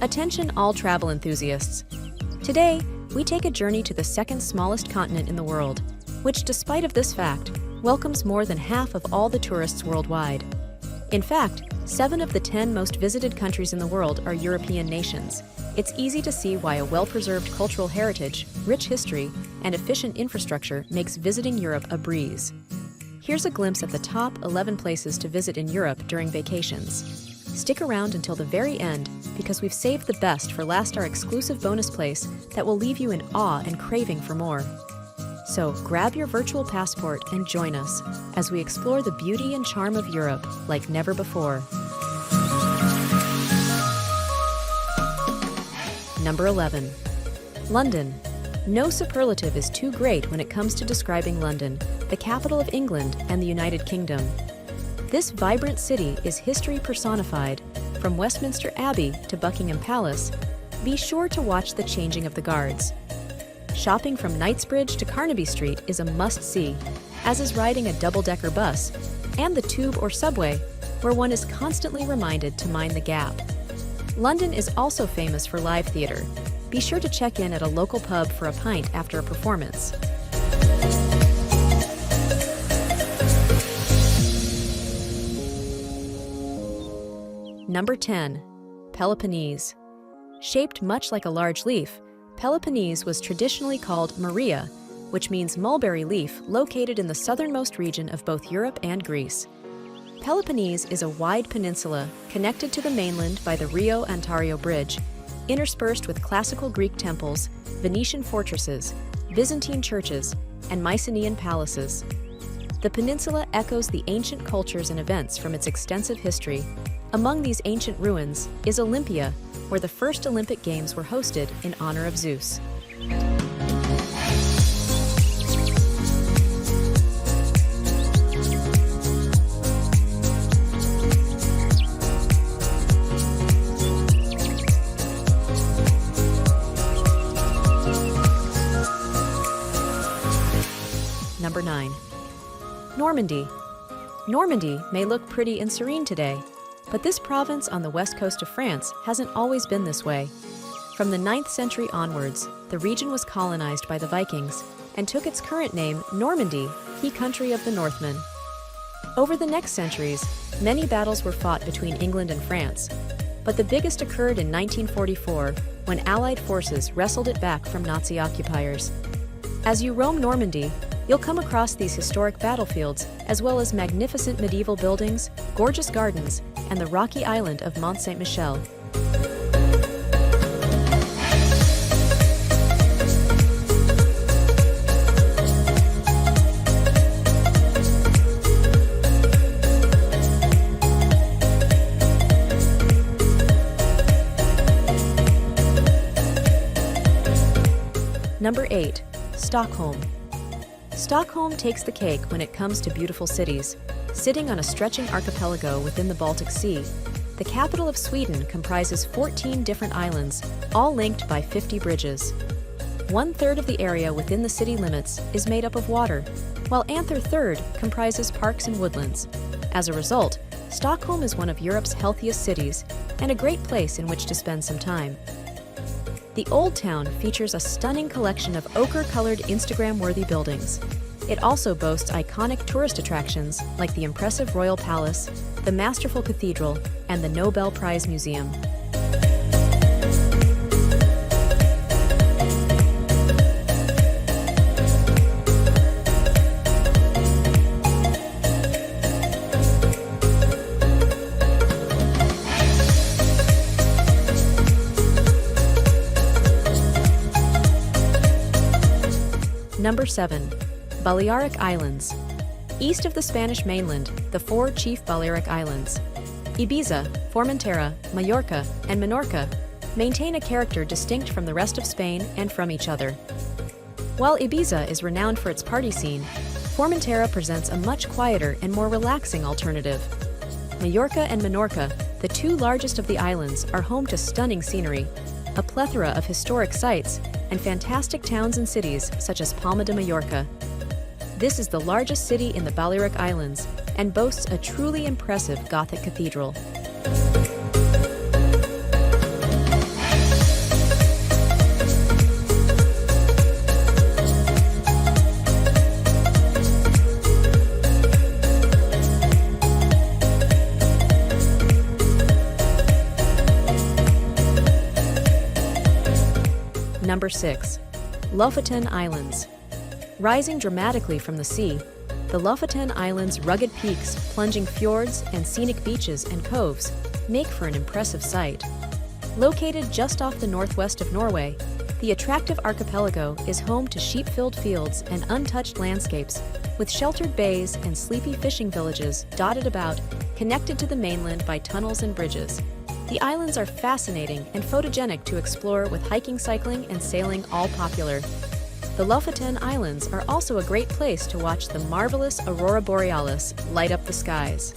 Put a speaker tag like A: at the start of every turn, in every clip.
A: Attention all travel enthusiasts. Today, we take a journey to the second smallest continent in the world, which despite of this fact, welcomes more than half of all the tourists worldwide. In fact, 7 of the 10 most visited countries in the world are European nations. It's easy to see why a well-preserved cultural heritage, rich history, and efficient infrastructure makes visiting Europe a breeze. Here's a glimpse at the top 11 places to visit in Europe during vacations. Stick around until the very end, because we've saved the best for last, our exclusive bonus place that will leave you in awe and craving for more. So grab your virtual passport and join us as we explore the beauty and charm of Europe like never before. Number 11. London. No superlative is too great when it comes to describing London, the capital of England and the United Kingdom. This vibrant city is history personified. From Westminster Abbey to Buckingham Palace, be sure to watch the changing of the guards. Shopping from Knightsbridge to Carnaby Street is a must-see, as is riding a double-decker bus, and the tube or subway, where one is constantly reminded to mind the gap. London is also famous for live theater. Be sure to check in at a local pub for a pint after a performance. Number 10. Peloponnese. Shaped much like a large leaf, Peloponnese was traditionally called Maria, which means mulberry leaf, located in the southernmost region of both Europe and Greece. Peloponnese is a wide peninsula connected to the mainland by the Rio Antario Bridge, interspersed with classical Greek temples, Venetian fortresses, Byzantine churches, and Mycenaean palaces. The peninsula echoes the ancient cultures and events from its extensive history. Among these ancient ruins is Olympia, where the first Olympic Games were hosted in honor of Zeus. Number 9. Normandy. Normandy may look pretty and serene today, but this province on the west coast of France hasn't always been this way. From the 9th century onwards, the region was colonized by the Vikings and took its current name, Normandy, key country of the Northmen. Over the next centuries, many battles were fought between England and France, but the biggest occurred in 1944 when Allied forces wrestled it back from Nazi occupiers. As you roam Normandy, you'll come across these historic battlefields, as well as magnificent medieval buildings, gorgeous gardens, and the rocky island of Mont Saint-Michel. Number 8. Stockholm. Stockholm takes the cake when it comes to beautiful cities. Sitting on a stretching archipelago within the Baltic Sea, the capital of Sweden comprises 14 different islands, all linked by 50 bridges. 1/3 of the area within the city limits is made up of water, while another third comprises parks and woodlands. As a result, Stockholm is one of Europe's healthiest cities and a great place in which to spend some time. The Old Town features a stunning collection of ochre-colored Instagram-worthy buildings. It also boasts iconic tourist attractions like the impressive Royal Palace, the masterful cathedral, and the Nobel Prize Museum. Number 7. Balearic Islands. East of the Spanish mainland, the 4 chief Balearic Islands, Ibiza, Formentera, Mallorca, and Menorca, maintain a character distinct from the rest of Spain and from each other. While Ibiza is renowned for its party scene, Formentera presents a much quieter and more relaxing alternative. Mallorca and Menorca, the 2 largest of the islands, are home to stunning scenery, a plethora of historic sites, and fantastic towns and cities such as Palma de Mallorca. This is the largest city in the Balearic Islands and boasts a truly impressive Gothic cathedral. Number 6. Lofoten Islands. Rising dramatically from the sea, the Lofoten Islands' rugged peaks, plunging fjords, and scenic beaches and coves make for an impressive sight. Located just off the northwest of Norway, the attractive archipelago is home to sheep-filled fields and untouched landscapes, with sheltered bays and sleepy fishing villages dotted about, connected to the mainland by tunnels and bridges. The islands are fascinating and photogenic to explore, with hiking, cycling, and sailing all popular. The Lofoten Islands are also a great place to watch the marvelous aurora borealis light up the skies.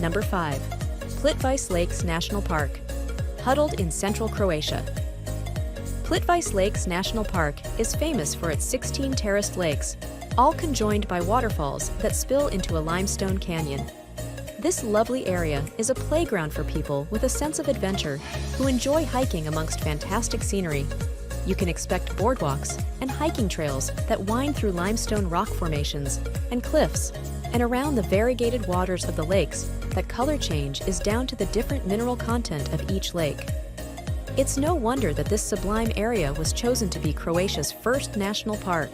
A: Number 5. Plitvice Lakes National Park. Huddled in central Croatia. Plitvice Lakes National Park is famous for its 16 terraced lakes, all conjoined by waterfalls that spill into a limestone canyon. This lovely area is a playground for people with a sense of adventure who enjoy hiking amongst fantastic scenery. You can expect boardwalks and hiking trails that wind through limestone rock formations and cliffs, and around the variegated waters of the lakes, that color change is down to the different mineral content of each lake. It's no wonder that this sublime area was chosen to be Croatia's first national park.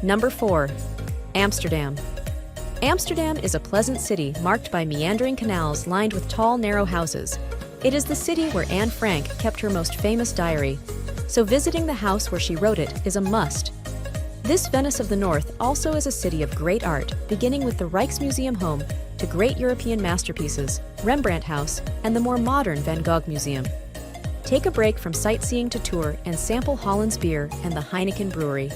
A: Number 4. Amsterdam. Amsterdam is a pleasant city marked by meandering canals lined with tall, narrow houses. It is the city where Anne Frank kept her most famous diary, so visiting the house where she wrote it is a must. This Venice of the North also is a city of great art, beginning with the Rijksmuseum home to great European masterpieces, Rembrandt House, and the more modern Van Gogh Museum. Take a break from sightseeing to tour and sample Holland's beer and the Heineken Brewery.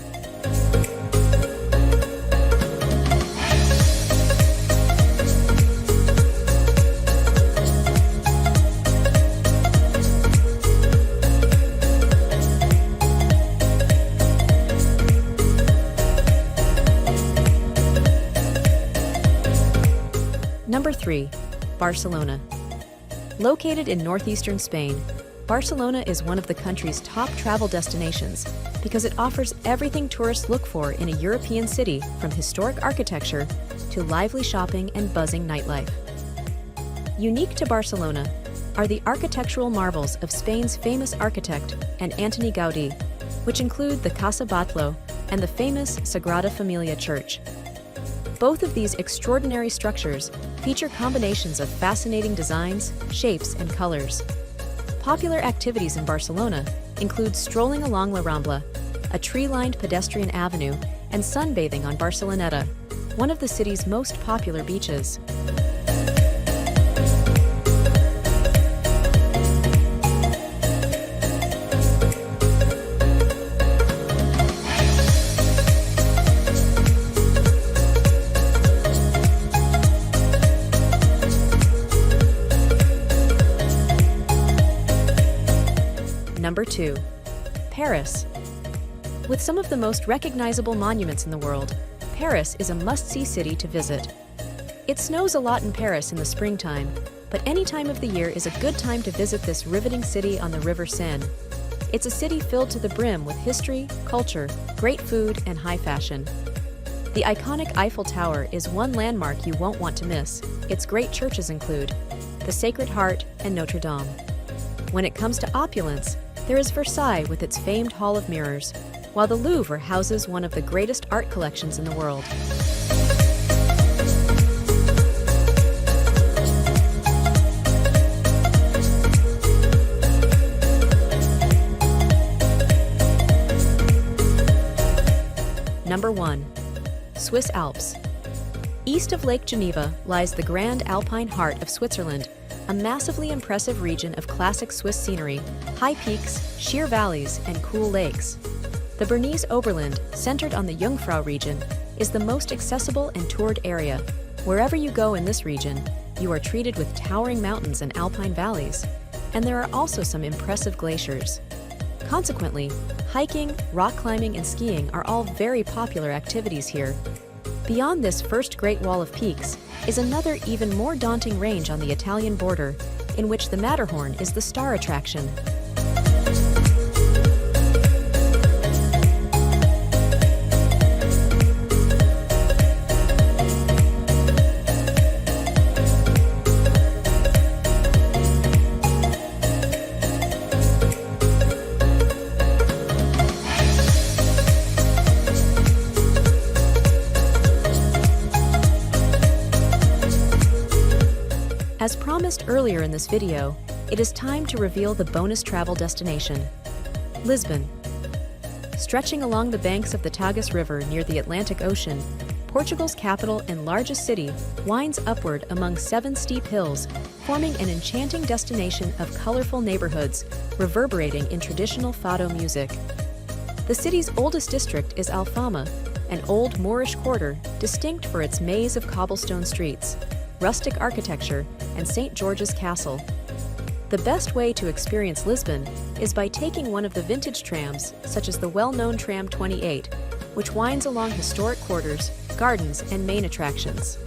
A: Number 3. Barcelona. Located in northeastern Spain, Barcelona is one of the country's top travel destinations because it offers everything tourists look for in a European city, from historic architecture to lively shopping and buzzing nightlife. Unique to Barcelona are the architectural marvels of Spain's famous architect and Antoni Gaudí, which include the Casa Batlló and the famous Sagrada Familia Church. Both of these extraordinary structures feature combinations of fascinating designs, shapes, and colors. Popular activities in Barcelona include strolling along La Rambla, a tree-lined pedestrian avenue, and sunbathing on Barceloneta, one of the city's most popular beaches. Number 2. Paris. With some of the most recognizable monuments in the world, Paris is a must-see city to visit. It snows a lot in Paris in the springtime, but any time of the year is a good time to visit this riveting city on the River Seine. It's a city filled to the brim with history, culture, great food, and high fashion. The iconic Eiffel Tower is one landmark you won't want to miss. Its great churches include the Sacred Heart and Notre Dame. When it comes to opulence, there is Versailles with its famed Hall of Mirrors, while the Louvre houses one of the greatest art collections in the world. Number 1. Swiss Alps. East of Lake Geneva lies the grand alpine heart of Switzerland, a massively impressive region of classic Swiss scenery, high peaks, sheer valleys, and cool lakes. The Bernese Oberland, centered on the Jungfrau region, is the most accessible and toured area. Wherever you go in this region, you are treated with towering mountains and alpine valleys, and there are also some impressive glaciers. Consequently, hiking, rock climbing, and skiing are all very popular activities here. Beyond this first Great Wall of Peaks is another even more daunting range on the Italian border, in which the Matterhorn is the star attraction. As promised earlier in this video, it is time to reveal the bonus travel destination, Lisbon. Stretching along the banks of the Tagus River near the Atlantic Ocean, Portugal's capital and largest city winds upward among 7 steep hills, forming an enchanting destination of colorful neighborhoods reverberating in traditional fado music. The city's oldest district is Alfama, an old Moorish quarter distinct for its maze of cobblestone streets, rustic architecture, and St. George's Castle. The best way to experience Lisbon is by taking one of the vintage trams, such as the well-known Tram 28, which winds along historic quarters, gardens, and main attractions.